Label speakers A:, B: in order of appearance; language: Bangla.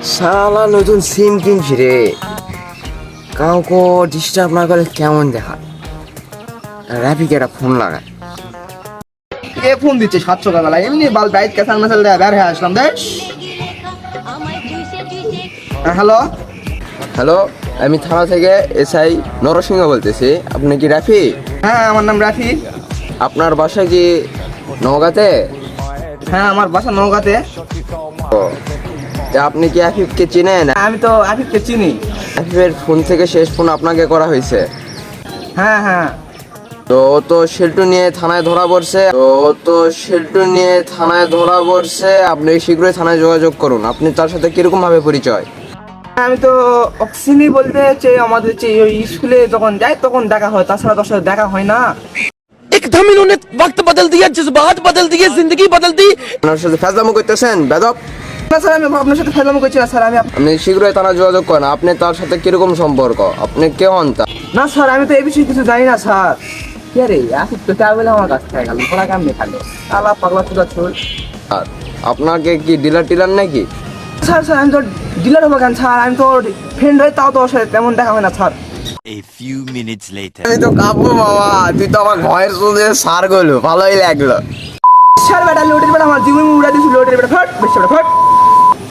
A: শালা নতুন সিম কিনছি রে, কাউকে ডিস্টার্ব না করে কেমন দেখা। র‍্যাপিকে একটা ফোন লাগায়।
B: কে ফোন দিচ্ছে 700 টাকা লাগে এমনি বাল বাইক ক্যাসাল মেসাল দেয়া বের হয়ে আসলাম দেখ। হ্যালো
A: হ্যালো, আমি থানা থেকে এসআই নরসিংহ বলতেছি। আপনি কি রাফি?
B: হ্যাঁ আমার নাম রাফি।
A: আপনার বাসা কি নওগাঁতে?
B: হ্যাঁ আমার বাসা নওগাঁতে।
A: তা আপনি কি আফিফকে চিনেন?
B: আমি তো আফিফকে চিনি।
A: আফিফের ফোন থেকে শেষ ফোন আপনাকে করা হয়েছে।
B: হ্যাঁ হ্যাঁ
A: তো ও তো সেল্টু নিয়ে থানায় ধরা পড়ছে। আপনি শীঘ্রই থানায় যোগাযোগ করুন। আপনি তার সাথে কিরকম ভাবে পরিচয়?
B: আমি তো অক্সিনি বলতে হচ্ছে আমাদের যে ওই স্কুলে যখন যাই তখন দেখা হয়, তাছাড়া তোর সাথে দেখা হয় না।
C: एकदम इन्होंने वक्त बदल दिया, जज्बात बदल दिए, जिंदगी बदल दी।
A: আপনার সাথে ফাজলামো করতেছেন বেদব।
B: না স্যার আমি আপনার সাথে ফেলাম করছি না স্যার।
A: আপনি শীঘ্রই থানায় যোগাযোগ করেন। আপনি তার সাথে কিরকম সম্পর্ক? আপনি কে হন তা?
B: না স্যার আমি তো এই বিষয়ে কিছু জানি না স্যার। কে রে আফিফ তো তা বলে আমার কাছ থেকে গেল, তোরা কেমন দেখালো আলা পাগলা চুদা চুল।
A: আর আপনাকে কি ডিলার টিলার নাকি?
B: স্যার স্যার আমি তো ডিলার হবো কেন স্যার? আমি তো ফ্রেন্ড হই, তাও তো ওর সাথে তেমন দেখা হয় না sir.
D: A few minutes later.
A: আমি তো কাঁপবো মামা, তুই তো আমার ভয়ের চলতে সার গেলো, ভালোই লাগলো।
B: স্যার বেটা লোডের বেটা আমার জীবন উড়া দিয়েছিল, লোডের বেটা ফট বেশি বেটা ফট।